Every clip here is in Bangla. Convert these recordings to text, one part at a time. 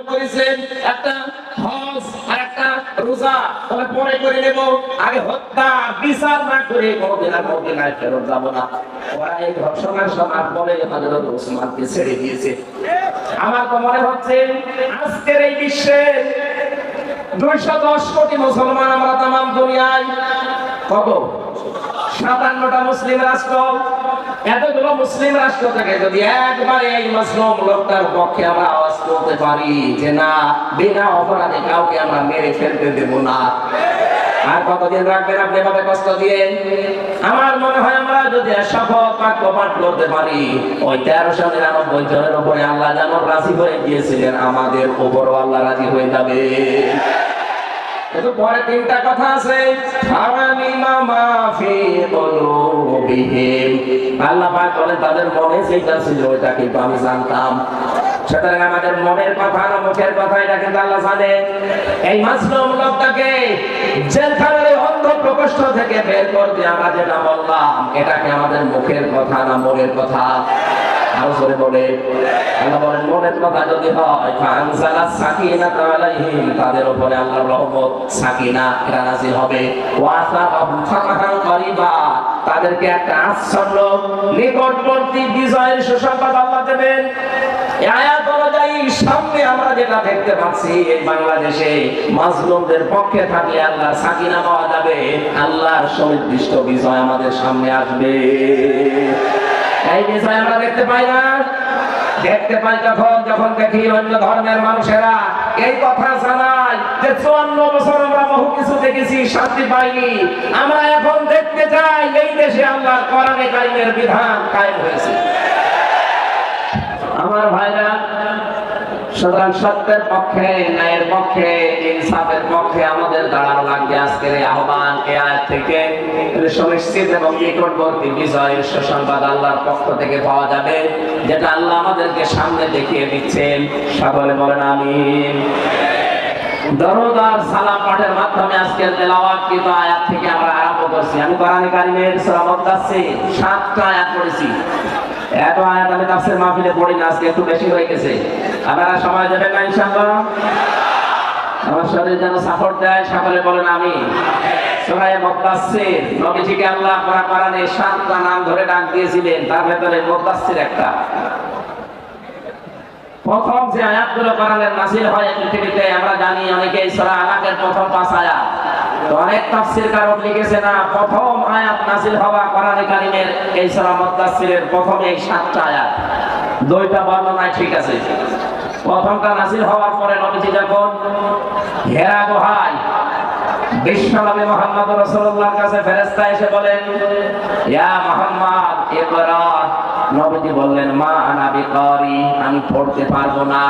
করেছেন একটা হজ আর একটা রোজা তাহলে পরে করে নেব, আগে হত্যা বিচার না করে মদিনায় ফেরত যাব না। ওরা এই ঘোষণার শোনার পরে হযরত ওসমানকে ছেড়ে দিয়েছে। আমার তো মনে হচ্ছে আজকের এই বিশ্বে 210 কোটি মুসলমান আমরা তামাম দুনিয়ায়, কত 57টা মুসলিম রাষ্ট্র, এতগুলো মুসলিম রাষ্ট্র থেকে যদি একবারে এই মাসলুম লোকটার পক্ষে আমরা আওয়াজ তুলতে পারি যে না, বিনা অপরাধে কাউকে আমরা মেরে ফেলতে দেব না, আর কতদিন রাখবেন আপনি এভাবে কষ্ট দিয়ে? আমার মনে হয় আমরা যদি শপথ বাক্য পাঠ করতে পারি, ওই 1399 জনের উপরে আল্লাহ যেমন রাজি হয়ে গিয়েছিলেন, আমাদের উপরও আল্লাহ রাজি হয়ে যাবে। কিন্তু পরে তিনটা কথা আছে, আল্লাহ পাক বলেন তাদের মনে যেটা ছিল ওইটা কিন্তু আমি জানতাম। সুতরাং আমাদের মনের কথা না মুখের কথা এটা কিন্তু আল্লাহ জানে। এই মাসলুম লোকটাকে জেলখানার অন্ধ প্রকোষ্ঠ থেকে বের করতে আমরা যেটা বললাম, এটাকে আমাদের মুখের কথা না মনের কথা? আরো জোরে বলে আল্লাহ বলেন মনের কথা যদি হয়, ফানজালাস সাকিনাতু আলাইহিম, তাদের উপরে আল্লাহর রহমত সাকিনা এটা নাযিল হবে। ওয়াসাবাহুম ফাতহান করিবা, তাদেরকে একটা আচ্ছন্ন নিকটবর্তী বিজয়ের সুসংবাদ আল্লাহ দেবেন। এই আয়াত অনুযায়ী সামনে আমরা যেটা দেখতে পাচ্ছি, এই বাংলাদেশে মাজলুমদের পক্ষে থাকলে আল্লাহর সাকিনা পাওয়া যাবে, আল্লাহর সুনির্দিষ্ট বিজয় আমাদের সামনে আসবে। এই বিষয় আমরা দেখতে পাই না, দেখতে পাই যখন দেখি অন্য ধর্মের মানুষেরা এই কথা জানায় যে 54 বছর আমরা বহু কিছু দেখেছি, শান্তি পাইনি, আমরা এখন দেখতে চাই এই দেশে আল্লাহর কোরআনে কারিমের বিধান কায়েম হয়েছে। আমার ভাইরা, সুতরাং সত্যের পক্ষে, ন্যায়ের পক্ষে, ইনসাফের পক্ষে আমাদের দাঁড়ানো লাগবে। আজকের এই আহ্বান এই আয়াত থেকে সুনিশ্চিত এবং নিকটবর্তী বিজয়ের সুসংবাদ আল্লাহর পক্ষ থেকে পাওয়া যাবে, যেটা আল্লাহ আমাদেরকে সামনে দেখিয়ে দিচ্ছেন। সকলে বলেন আমিন। দরুদ আর সালাম পাঠের মাধ্যমে আজকের তেলাওয়াতকৃত আয়াত থেকে আমরা আরম্ভ করছি। আমি কোরআনে কারিমের সূরা মুদ্দাসসির 7টা আয়াত পড়েছি। এত আয়াত আমি তাফসীর মাহফিলে পড়ি না, আজকে একটু বেশি হয়ে গেছে। আপনারা সময় দেবেন না ইনশাআল্লাহ? আমার শরীর যেন সাপোর্ট দেয়, সকলে বলেন আমিন। সূরা মুদ্দাসসির, নবীজিকে আল্লাহ কোরআনে 7টা নাম ধরে ডাক দিয়েছিলেন, তার ভেতরে মুদ্দাসসির একটা। প্রথম যে আয়াতগুলো কোরআনের নাযিল হয় পৃথিবীতে আমরা জানি, অনেকে সূরা আলাকের প্রথম 5 আয়াত, তো অনেক তাফসীরকারক লিখেছে না, প্রথম আয়াত নাযিল হওয়া কোরআনে কারিমের এই সূরা মুদ্দাসসিরের প্রথম এই 7টা আয়াত। দুইটা বর্ণনায় ঠিক আছে। প্রথমটা নাযিল হওয়ার পরে নবীজি যখন হেরা গুহায় বিশ্বনবী মুহাম্মদ রাসূলুল্লাহর কাছে ফেরেশতা এসে বলেন, ইয়া মুহাম্মদ ইকরা, নবীজি বললেন মা আনা বিকারি, আমি পড়তে পারবো না,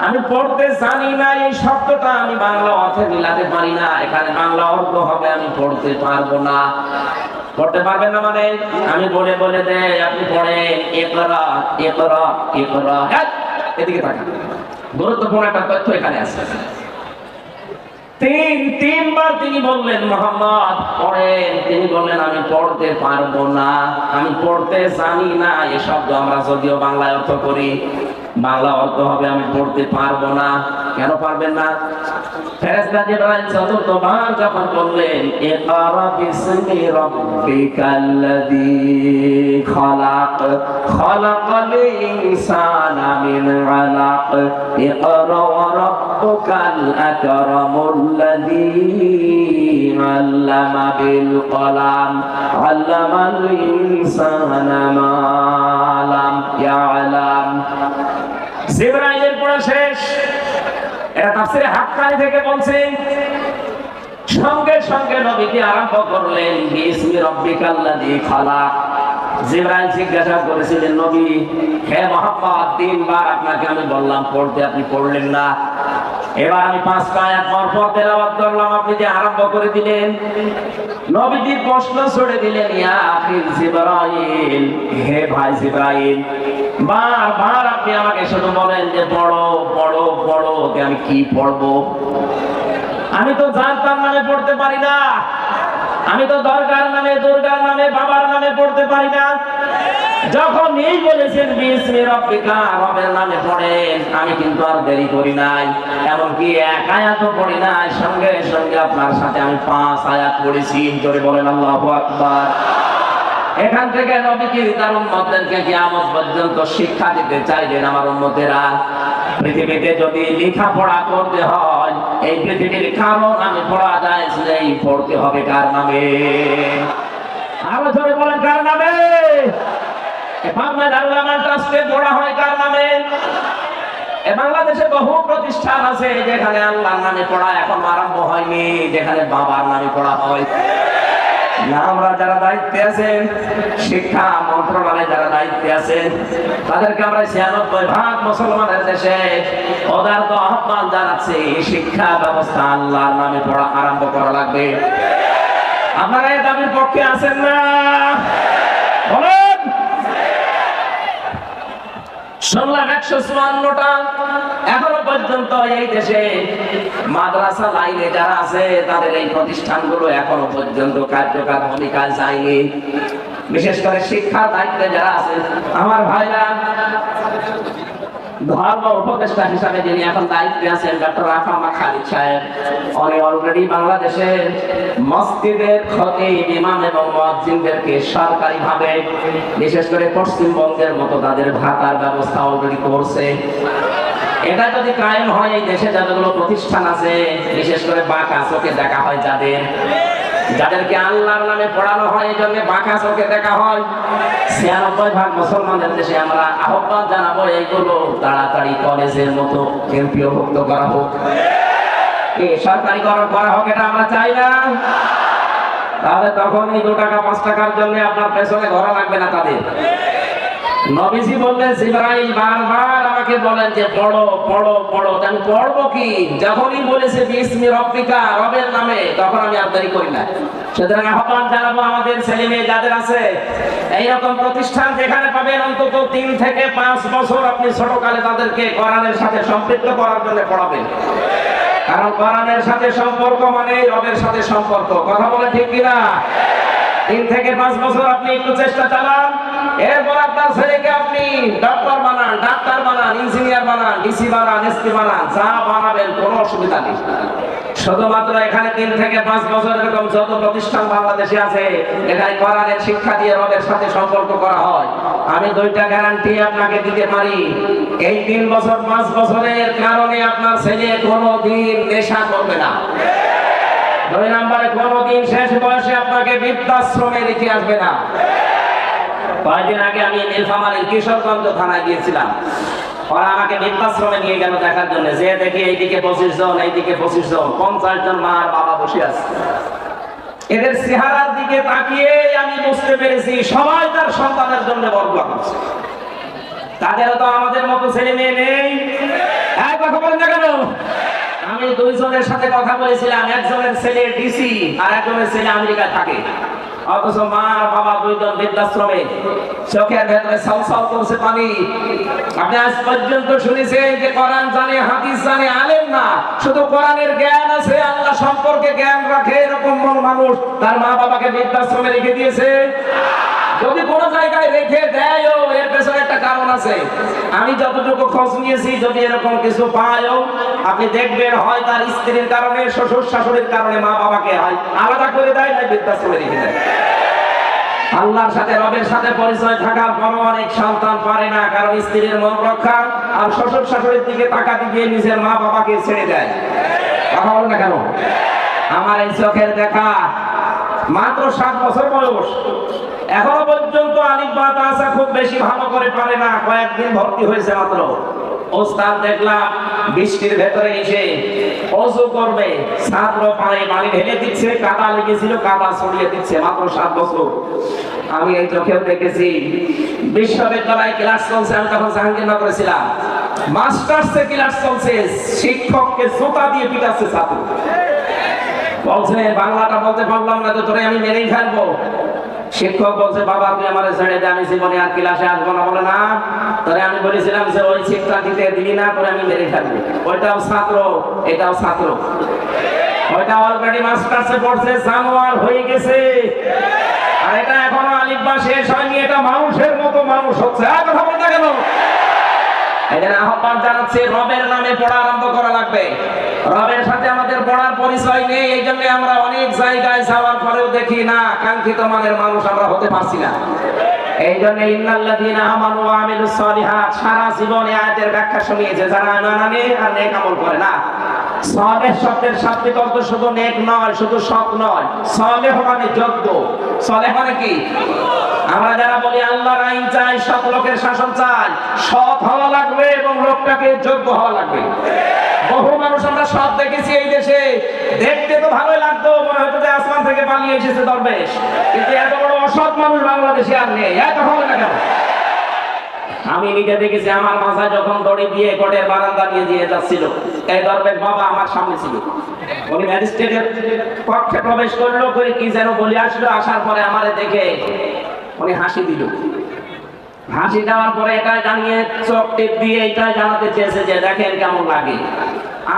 আমি পড়তে জানি না। এই শব্দটা আমি বাংলা অর্থে মিলাতে পারি না, এখানে বাংলা অর্থ হবে আমি পড়তে পারবো না। পড়তে পারবেন না মানে আমি বলে বলে দেই, আপনি পড়েন ইকরা ইকরা ইকরা। এদিকে তাকান, গুরুত্বপূর্ণ একটা তথ্য এখানে আছে। তিনবার তিনি বললেন মুহাম্মদ পড়েন, তিনি বললেন আমি পড়তে পারবো না, আমি পড়তে জানি না। এই শব্দ আমরা যদিও বাংলায় অর্থ করি, বাংলা অর্থ হবে আমি পড়তে পারবো না। কেন পারবেন না? ফেরেশতা জিবরাইল চতুর্থবার যখন বললেন ইকরা বিসমি রাব্বিকাল্লাযী খালাক খালাকাল ইনসানা মিন আলাক ইকরা ওয়া রাব্বুকাল আকরামুল্লাযী আল্লামা বিল কলাম আল্লামাল ইনসানা মা লাম ইয়ালাম। জিবরাইলের পড়া শেষ, এটা তাফসীরে হাক্কানি থেকে বলছে। সঙ্গে সঙ্গে নবীজি আরম্ভ করলেন বিসমি রাব্বিকাল্লাযী খালাক। জিবরাইল জিজ্ঞাসা করেছিলেন, নবী হে মুহাম্মদ, 3 বার আপনাকে আমি বললাম পড়তে, আপনি পড়লেন না। এবার আমি 5টা আয়াত পরপর তেলাওয়াত করলাম, আপনি যে আরম্ভ করে দিলেন। নবীজি প্রশ্ন ছড়ে দিলেন, ইয়া আখি জিবরাইল, হে ভাই জিবরাইল, বারবার আপনি আমাকে শুধু বলেন যে পড়ো পড়ো পড়ো, আমি কি পড়বো? আমি তো জানতাম নামে পড়তে পারি না, আমি তো দরগার নামে দুর্গার নামে বাবার নামে পড়তে পারি না। যখন এই বলেছেন বিসমি রাব্বিকা, রবের নামে পড়েন, আমি কিন্তু আর দেরি করি নাই, এমনকি এক আয়াতও পড়ি নাই, সঙ্গে সঙ্গে আপনার সাথে আমি 5 আয়াত পড়েছি। জোরে বলেন আল্লাহু আকবার। এখান থেকে নবী কি তার উম্মতদেরকে কিয়ামত পর্যন্ত শিক্ষা দিতে চাইলেন, আমার উম্মতেরা পৃথিবীতে যদি লেখাপড়া করতে হয়, এই পৃথিবীর কারো নামে পড়া যায় সেই পড়তে হবে কার নামে? আরো জোরে বলেন কার নামে? ট্রাস্টে পড়া হয় কার নামে? বাংলাদেশে বহু প্রতিষ্ঠান আছে যেখানে আল্লাহর নামে পড়া এখন আরম্ভ হয়নি, যেখানে বাবার নামে পড়া হয়। আমরা যারা দায়িত্বে আছেন, শিক্ষা মন্ত্রণালয়ে যারা দায়িত্বে আছেন, তাদেরকে আমরা 96% মুসলমানের দেশে পদার্থ আহ্বান জানাচ্ছি, শিক্ষা ব্যবস্থা আল্লাহর নামে পড়া আরম্ভ করা লাগবে। আপনারা এই দাবির পক্ষে আছেন না? বলেন। শুনলাম 154টা এখনো পর্যন্ত এই দেশে মাদ্রাসা লাইনে যারা আছে তাদের এই প্রতিষ্ঠানগুলো এখনো পর্যন্ত কার্যকর ভূমিকা যায়নি। বিশেষ করে শিক্ষার দায়িত্বে যারা আছে আমার ভাইরা, ধর্ম উপদেষ্টা হিসাবে যিনি এখন দায়িত্বে আছেন ডক্টর রাফামা খালিদ সাহেব, উনি অলরেডি বাংলাদেশের মসজিদের খতিব, ইমাম এবং মুয়াজ্জিনদেরকে সরকারিভাবে, বিশেষ করে পশ্চিমবঙ্গের মতো তাদের ভাতার ব্যবস্থা অলরেডি করছে। এটা যদি কায়েম হয়, এই দেশে যতগুলো প্রতিষ্ঠান আছে, বিশেষ করে বাঁকা চোখে দেখা হয় যাদেরকে আল্লাহর নামে পড়ানো হয়, এই জন্য বাঁকা চোখে দেখা হয়। 96% মুসলমানদের দেশে আমরা আহ্বান জানাবো এইগুলো তাড়াতাড়ি কলেজের মতো কেন্দ্রীয়ভুক্ত করা হোক, সরকারিকরণ করা হোক, এটা আমরা চাই না। তাহলে তখন এই 2 টাকা 5 টাকার জন্য আপনার পেছনে ঘোরা লাগবে না তাদের। নবীজি বললেন, জিবরাইল বারবার আমাকে বলেন যে পড়ো পড়ো পড়ো। আমি পড়বো কি? যখনই বলেছে বিসমি রাব্বিকা, রবের নামে, তখন আমি আর দেরি করি না। সুতরাং আহ্বান জানাবো আমাদের ছেলে মেয়ে যাদের আছে এইরকম প্রতিষ্ঠান, যেখানে পাবেন অন্তত 3 থেকে 5 বছর আপনি ছোটকালে তাদেরকে কোরআনের সাথে সম্পৃক্ত করার জন্য পড়াবেন। কারণ কোরআনের সাথে সম্পর্ক মানে রবের সাথে সম্পর্ক। কথা বলে ঠিক কিনা? 3 থেকে 5 বছর আপনি একটু চেষ্টা চালান, এরপর আপনার ছেলেকে আপনি ডক্টর বানান, ডাক্তার বানান, ইঞ্জিনিয়ার বানান, ডিসি বানান, এসপি বানান, যা বানাবেন কোনো অসুবিধা নেই। শুধুমাত্র এখানে 3 থেকে 5 বছর এরকম যত প্রতিষ্ঠান বাংলাদেশে আছে, এখানে কোরআনের শিক্ষা দিয়ে রবের সাথে সম্পর্ক করা হয়। আমি 2টা গ্যারান্টি আপনাকে দিতে পারি, এই 3 বছর 5 বছরের কারণে আপনার ছেলে কোনোদিন নেশা করবে না। 2 নম্বরে কোনোদিন শেষ বয়সে আপনাকে বৃদ্ধাশ্রমে রেখে আসবে না। কয়েকদিন আগে আমি নীলফামারীর কিশোরগঞ্জ থানায় গিয়েছিলাম, ওরা আমাকে বৃদ্ধাশ্রমে নিয়ে গেল দেখার জন্য। যে দেখি এইদিকে 25 জন, এইদিকে 25 জন, 50 জন মা আর বাবা বসে আছে। এদের চেহারার দিকে তাকিয়ে আমি বুঝতে পেরেছি সবাই তার সন্তানের জন্য বরদোয়া করছে। তাদেরও তো আমাদের মতো ছেলে মেয়ে নেই। কথা বলেন না কেন? আমি 2 জনের সাথে কথা বলেছিলাম, একজনের ছেলে ডিসি আর একজনের ছেলে আমেরিকায় থাকে, অথচ মা আর বাবা 2 জন বৃদ্ধাশ্রমে, চোখের ভেতরে সালসাল করছে পানি। আপনি আজ পর্যন্ত শুনেছেন যে কোরআন জানে, হাদিস জানে, আলেম না, শুধু কোরআনের জ্ঞান আছে, আল্লাহ সম্পর্কে জ্ঞান রাখে, এরকম মানুষ তার মা বাবাকে বৃদ্ধাশ্রমে রেখে দিয়েছে? যদি কোনো জায়গায় রেখে দেয়ও, এর পেছনে একটা কারণ আছে। আমি যতটুকু খোঁজ নিয়েছি, যদি এরকম কিছু পায়ও, আপনি দেখবেন হয় তার স্ত্রীর কারণে, শ্বশুর শাশুড়ির কারণে মা বাবাকে হয় আলাদা করে দেয়, না বৃদ্ধাশ্রমে রেখে দেয়। আল্লাহর সাথে, রবের সাথে পরিচয় থাকার পরও অনেক সন্তান পারে না, কারণ স্ত্রীর মন রক্ষা আর শ্বশুর শাশুড়ির দিকে তাকাতে গিয়ে নিজের মা বাবাকে ছেড়ে দেয়। কথা বল না কেন? আমার এই চোখের দেখা, মাত্র 7 বছর বয়স, এখনো পর্যন্ত আলিফ বা তা আসা খুব বেশি ভালো করে পারে না, কয়েকদিন ভর্তি হয়েছে মাত্র। ওস্তাদ দেখলাম বৃষ্টির ভেতরে এসে ওযু করবে, ছাত্র পানি ঢেলে দিচ্ছে, কাদা লেগেছিল কাদা ছড়িয়ে দিচ্ছে, মাত্র 7 বছর। আমি এই চোখেও দেখেছি বিশ্ববিদ্যালয়ে ক্লাস চলছে, আমি তখন জাহাঙ্গীরনগরে ছিলাম, মাস্টার্সে ক্লাস চলছে, শিক্ষককে জুতা দিয়ে পিটাচ্ছে ছাত্র। বলছে বাংলাটা বলতে পারলাম না তো তোরে আমি মেরেই ফেলবো। শিক্ষক বলছে বাবা তুই আমারে ছেড়ে দে, আমি জীবনে আর ক্লাসে আসবো না। বলে না, তোরে আমি বলেছিলাম যে ওই শিক্ষা দিতে দিলি না, তোরে আমি মেরে ফেলবো। ওইটাও ছাত্র, এটাও ছাত্র, ওইটা অলরেডি মাস্টার্সে পড়ছে, জানোয়ার হয়ে গেছে, আর এটা এখনো আলিফ বা শেষ হয়নি। এটা মানুষের মতো মানুষ হচ্ছে। কথা বলতে গেল এখানে আহ্বান জানাচ্ছি, রবের নামে পড়া আরম্ভ করা লাগবে। রবের সাথে আমাদের পড়ার পরিচয় নেই, এই জন্য আমরা অনেক জায়গায় যাওয়ার পরেও দেখি না কাঙ্ক্ষিত মানের মানুষ আমরা হতে পারছি না। এই জন্য ইন্নাল্লাযীনা আমানু ওয়া আমিলুস সালিহাত সারা জীবনে আয়াতের ব্যাখ্যা শুনিয়েছে, যারা ঈমান আনে আর নেক আমল করে না। সালেহ শব্দের শাব্দিক অর্থ শুধু নেক নয়, শুধু সৎ নয়, সালেহ মানে যোগ্য। সালেহ মানে কি? আমরা যারা বলি আল্লাহর আইন চাই, সৎ লোকের শাসন চাই, সৎ হওয়া লাগবে এবং লোকটাকে যোগ্য হওয়া লাগবে। বহু মানুষ আমরা সৎ দেখেছি এই দেশে, দেখতে তো ভালোই লাগতো, মনে হতো যে আসমান থেকে পালিয়ে এসেছে দরবেশ, কিন্তু এত বড় অসৎ মানুষ বাংলাদেশে আর নেই। এত হবে না কেন? আমি নিজে দেখেছি, আমার মাথায় যখন দড়ি দিয়ে কোর্টের বারান্দা নিয়ে দিয়ে যাচ্ছিল, এই দরবেশ বাবা আমার সামনে ছিল। উনি ম্যাজিস্ট্রেটের কক্ষে প্রবেশ করলো, করে কি যেন বলে আসলো, আসার পরে আমারে দেখে উনি হাসি দিল। হাসি দেওয়ার পরে এটাই জানিয়ে চোখ টিপ দিয়ে এটাই জানাতে চেয়েছে যে দেখেন কেমন লাগে।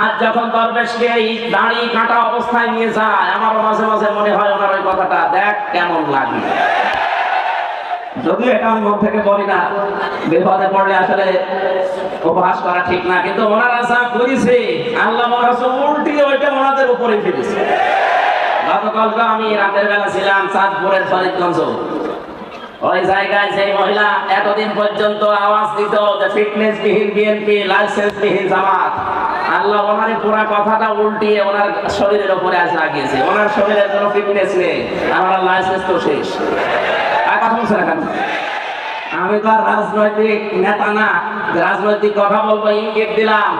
আজ যখন দরবেশকে এই দাড়ি কাটা অবস্থায় নিয়ে যায়, আমারও মাঝে মাঝে মনে হয় ওনার ওই কথাটা, দেখ কেমন লাগে। যদিও এটা আমি মন থেকে বলি না, বিপদে পড়লে আসলে উপহাস করা ঠিক না, কিন্তু ওনারা যা করেছে আল্লাহ উল্টিয়ে ওইটা ওনাদের উপরে ফেলেছে। গতকালকে আমি রাতের বেলা ছিলাম চাঁদপুরের ফরিদগঞ্জ, ওই জায়গায় যে মহিলা এতদিন পর্যন্ত আওয়াজ দিত যে ফিটনেস বিহীন বিএনপি, লাইসেন্স বিহীন জামাত, আল্লাহ ওনার পুরা কথাটা উল্টিয়ে ওনার শরীরের উপরে আজ লাগিয়েছে। ওনার শরীরের কোনো ফিটনেস নেই, আমার লাইসেন্স তো শেষ। আমি তো আর রাজনৈতিক নেতা না, রাজনৈতিক কথা বলবো ইঙ্গিত দিলাম।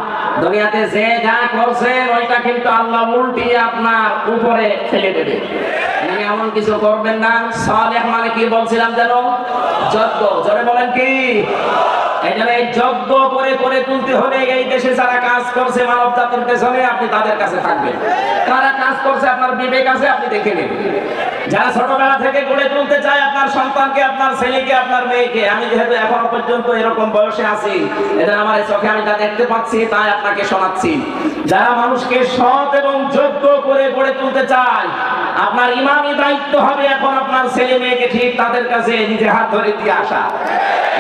দুনিয়াতে যে যা করছেন ওইটা কিন্তু আল্লাহ উল্টিয়ে আপনার উপরে ফেলে দেবে। এমন কিছু করবেন না। সালেহ মানে কি বলছিলাম যেন? যোগ্য। জোরে বলেন কি? এই জন্য এই যোগ্য করে করে তুলতে হলে এই দেশে যারা কাজ করছে মানব জাতির পেছনে, আপনি তাদের কাছে থাকবেন। কারা কাজ করছে আপনার বিবেক আছে, আপনি দেখে নেবেন। যারা ছোটবেলা থেকে গড়ে তুলতে চায় আপনার সন্তানকে, আপনার ছেলেকে, আপনার মেয়েকে, আমি যেহেতু এখনো পর্যন্ত এরকম বয়সে আছি, এদের আমার চোখে আমি যা দেখতে পাচ্ছি তাই আপনাকে শোনাচ্ছি। যারা মানুষকে সৎ এবং যোগ্য করে গড়ে তুলতে চায়, আপনার ইমানি দায়িত্ব হবে এখন আপনার ছেলে মেয়েকে ঠিক তাদের কাছে নিজে হাত ধরে দিয়ে আসা।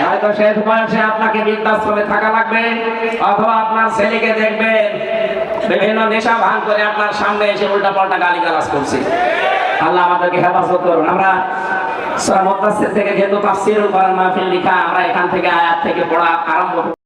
হয়তো শেষ বয়সে আপনাকে বৃদ্ধাশ্রমে থাকা লাগবে, অথবা আপনার ছেলেকে দেখবেন বিভিন্ন নেশা ভান করে আপনার সামনে এসে উল্টা পাল্টা গালিগালাজ করছে। আল্লাহ আমাদেরকে হেফাজত করুন। আমরা সূরা মুদ্দাসসির থেকে যেহেতু তাফসীরুল কোরআন মাহফিল লিখা, আমরা এখান থেকে আয়াত থেকে পড়া আরম্ভ